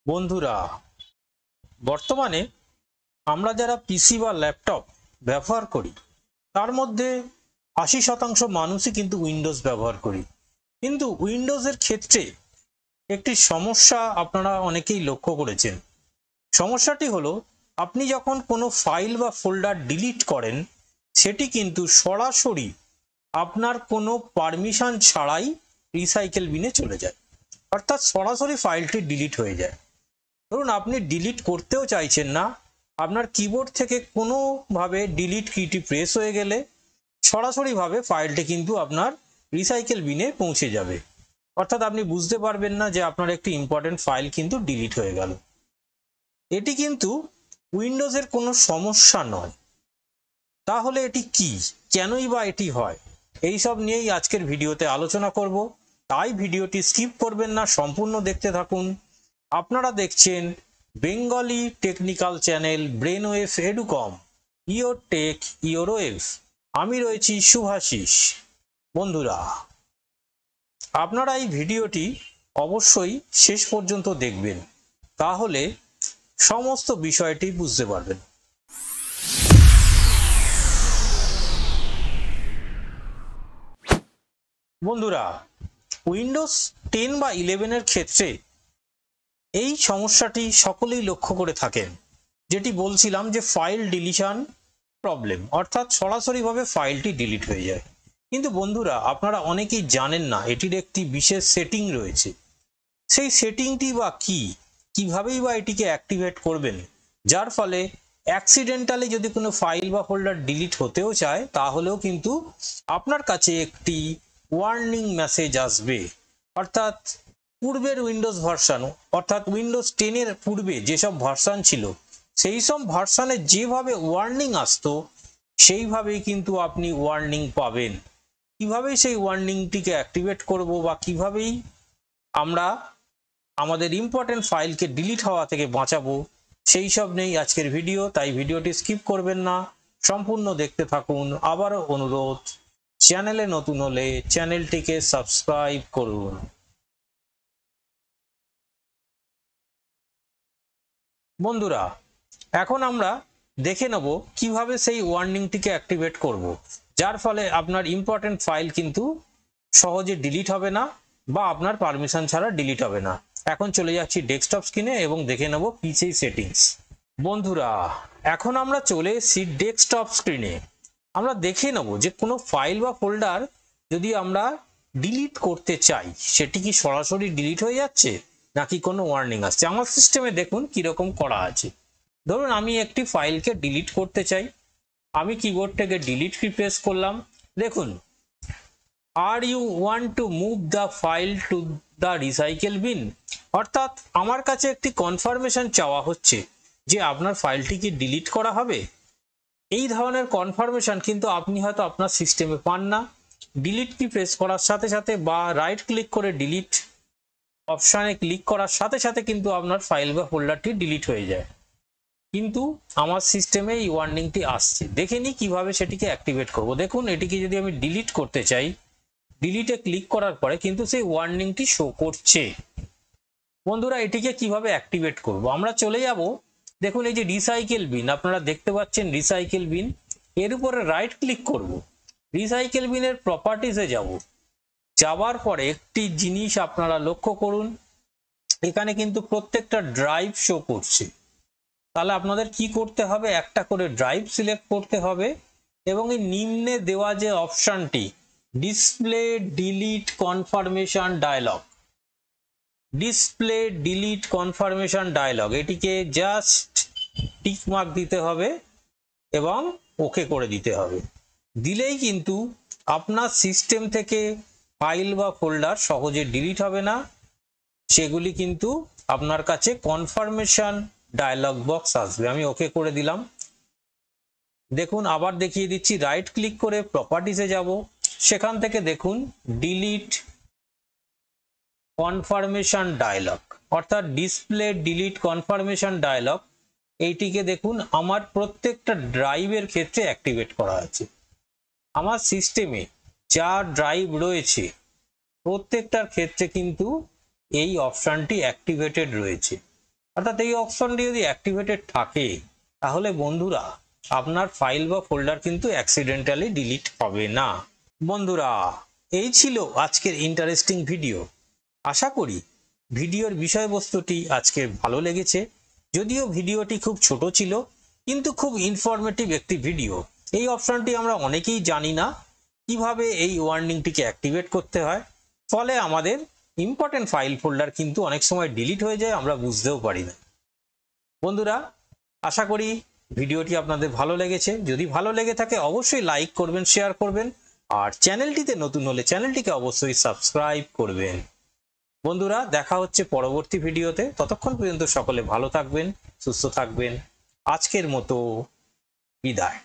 বন্ধুরা, বর্তমানে আমরা যারা পিসি বা ল্যাপটপ ব্যবহার করি তার মধ্যে ৮০% মানুষই কিন্তু উইন্ডোজ ব্যবহার করি। কিন্তু উইন্ডোজের ক্ষেত্রে একটি সমস্যা আপনারা অনেকেই লক্ষ্য করেছেন। সমস্যাটি হলো, আপনি যখন কোনো ফাইল বা ফোল্ডার ডিলিট করেন সেটি কিন্তু সরাসরি আপনার কোনো পারমিশন ছাড়াই রিসাইকেল বিনে চলে যায়, অর্থাৎ সরাসরি ফাইলটি ডিলিট হয়ে যায়। ধরুন আপনি ডিলিট করতেও চাইছেন না, আপনার কিবোর্ড থেকে কোনোভাবে ডিলিট কিটি প্রেস হয়ে গেলে সরাসরিভাবে ফাইলটি কিন্তু আপনার রিসাইকেল বিনে পৌঁছে যাবে, অর্থাৎ আপনি বুঝতে পারবেন না যে আপনার একটি ইম্পর্টেন্ট ফাইল কিন্তু ডিলিট হয়ে গেল। এটি কিন্তু উইন্ডোজের কোনো সমস্যা নয়। তাহলে এটি কি, কেনই বা এটি হয়, এই সব নিয়েই আজকের ভিডিওতে আলোচনা করব। তাই ভিডিওটি স্কিপ করবেন না, সম্পূর্ণ দেখতে থাকুন। আপনারা দেখছেন Bengali technical channel Brainwave Educom, your tech your wave. আমি রয়েছি শুভাশিস। বন্ধুরা, আপনারা এই ভিডিওটি অবশ্যই শেষ পর্যন্ত দেখবেন, তাহলে সমস্ত বিষয়টি বুঝতে পারবেন। বন্ধুরা, উইন্ডোজ 10 বা 11-এর ক্ষেত্রে এই সমস্যাটি সকলেই লক্ষ্য করে থাকেন, যেটি বলছিলাম যে ফাইল ডিলিশন প্রবলেম, অর্থাৎ সরাসরিভাবে ফাইলটি ডিলিট হয়ে যায়। কিন্তু বন্ধুরা, আপনারা অনেকেই জানেন না এটির একটি বিশেষ সেটিং রয়েছে। সেই সেটিংটি বা কি, কিভাবেই বা এটিকে অ্যাক্টিভেট করবেন, যার ফলে অ্যাক্সিডেন্টালি যদি কোনো ফাইল বা ফোল্ডার ডিলিট হতেও চায় তাহলেও কিন্তু আপনার কাছে একটি ওয়ার্নিং মেসেজ আসবে। অর্থাৎ পূর্বের উইন্ডোজ ভার্সন, অর্থাৎ উইন্ডোজ 10-এর পূর্বে যেসব ভার্সন ছিল সেই সব ভার্সনে যেভাবে ওয়ার্নিং আসতো সেইভাবেই কিন্তু আপনি ওয়ার্নিং পাবেন। কিভাবেই সেই ওয়ার্নিংটিকে অ্যাক্টিভেট করব বা কিভাবেই আমরা আমাদের ইম্পর্টেন্ট ফাইলকে ডিলিট হওয়া থেকে বাঁচাবো, সেই সব নেই আজকের ভিডিও। তাই ভিডিওটি স্কিপ করবেন না, সম্পূর্ণ দেখতে থাকুন। আবারও অনুরোধ, চ্যানেলে নতুন হলে চ্যানেলটিকে সাবস্ক্রাইব করুন। বন্ধুরা, এখন আমরা দেখে নেব কিভাবে সেই ওয়ার্নিংটিকে অ্যাক্টিভেট করব, যার ফলে আপনার ইম্পর্টেন্ট ফাইল কিন্তু সহজে ডিলিট হবে না বা আপনার পারমিশন ছাড়া ডিলিট হবে না। এখন চলে যাচ্ছি ডেস্কটপ স্ক্রিনে এবং দেখে নেব কি সেই সেটিংস। বন্ধুরা, এখন আমরা চলে এসেছি ডেস্কটপ স্ক্রিনে। আমরা দেখে নেব যে কোনো ফাইল বা ফোল্ডার যদি আমরা ডিলিট করতে চাই সেটি কি সরাসরি ডিলিট হয়ে যাচ্ছে নাকি কোনো ওয়ার্নিং আসছে। আমার সিস্টেমে দেখুন কিরকম করা আছে। ধরুন আমি একটি ফাইলকে ডিলিট করতে চাই, আমি কিবোর্ড থেকে ডিলিট কি প্রেস করলাম। দেখুন, are you want to move the file to the recycle bin, অর্থাৎ আমার কাছে একটি কনফার্মেশন চাওয়া হচ্ছে যে আপনার ফাইলটি কি ডিলিট করা হবে। এই ধরনের কনফার্মেশন কিন্তু আপনি হয়তো আপনার সিস্টেমে পান না। ডিলিট কি প্রেস করার সাথে সাথে বা রাইট ক্লিক করে ডিলিট অপশানে ক্লিক করার সাথে সাথে কিন্তু আপনার ফাইল বা ফোল্ডারটি ডিলিট হয়ে যায়। কিন্তু আমার সিস্টেমে এই ওয়ার্নিংটি আসছে। দেখে নিই কিভাবে সেটিকে অ্যাক্টিভেট করব। দেখুন, এটিকে যদি আমি ডিলিট করতে চাই, ডিলিটে ক্লিক করার পরে কিন্তু সেই ওয়ার্নিংটি শো করছে। বন্ধুরা, এটিকে কিভাবে অ্যাক্টিভেট করব, আমরা চলে যাব। দেখুন এই যে রিসাইকেল বিন, আপনারা দেখতে পাচ্ছেন রিসাইকেল বিন, এর উপরে রাইট ক্লিক করব। রিসাইকেল বিনের প্রপার্টিসে যাব। যাওয়ার পরে একটি জিনিস আপনারা লক্ষ্য করুন, এখানে কিন্তু প্রত্যেকটা ড্রাইভ শো করছে। তাহলে আপনাদের কি করতে হবে, একটা করে ড্রাইভ সিলেক্ট করতে হবে এবং এই নিম্নে দেওয়া যে অপশনটি display delete confirmation dialog, display delete confirmation dialog, এটিকে জাস্ট টিক মার্ক দিতে হবে এবং ওকে করে দিতে হবে। দিলেই কিন্তু আপনার সিস্টেম থেকে ফাইল বা ফোল্ডার সহজে ডিলিট হবে না, সেগুলি কিন্তু আপনার কাছে কনফার্মেশন ডায়লগ বক্স আসবে। আমি ওকে করে দিলাম। দেখুন, আবার দেখিয়ে দিচ্ছি, রাইট ক্লিক করে প্রপার্টিসে যাব, সেখান থেকে দেখুন ডিলিট কনফার্মেশন ডায়লগ, অর্থাৎ ডিসপ্লে ডিলিট কনফার্মেশন ডায়লগ, এইটিকে দেখুন আমার প্রত্যেকটা ড্রাইভের ক্ষেত্রে অ্যাক্টিভেট করা আছে। আমার সিস্টেমে যা ড্রাইভ রয়েছে প্রত্যেকটার ক্ষেত্রে কিন্তু এই অপশনটি অ্যাক্টিভেটেড রয়েছে। অর্থাৎ এই অপশনটি যদি অ্যাক্টিভেটেড থাকে তাহলে বন্ধুরা আপনার ফাইল বা ফোল্ডার কিন্তু অ্যাক্সিডেন্টালি ডিলিট হবে না। বন্ধুরা, এই ছিল আজকের ইন্টারেস্টিং ভিডিও। আশা করি ভিডিওর বিষয়বস্তুটি আজকে ভালো লেগেছে। যদিও ভিডিওটি খুব ছোট ছিল কিন্তু খুব ইনফরমেটিভ একটি ভিডিও। এই অপশনটি আমরা অনেকেই জানি না কিভাবে এই ওয়ার্নিংটিকে অ্যাক্টিভেট করতে হয়, ফলে আমাদের ইম্পর্টেন্ট ফাইল ফোল্ডার কিন্তু অনেক সময় ডিলিট হয়ে যায়, আমরা বুঝতেও পারি না। বন্ধুরা, আশা করি ভিডিওটি আপনাদের ভালো লেগেছে। যদি ভালো লেগে থাকে অবশ্যই লাইক করবেন, শেয়ার করবেন, আর চ্যানেলটিতে নতুন হলে চ্যানেলটিকে অবশ্যই সাবস্ক্রাইব করবেন। বন্ধুরা, দেখা হচ্ছে পরবর্তী ভিডিওতে। ততক্ষণ পর্যন্ত সকলে ভালো থাকবেন, সুস্থ থাকবেন। আজকের মতো বিদায়।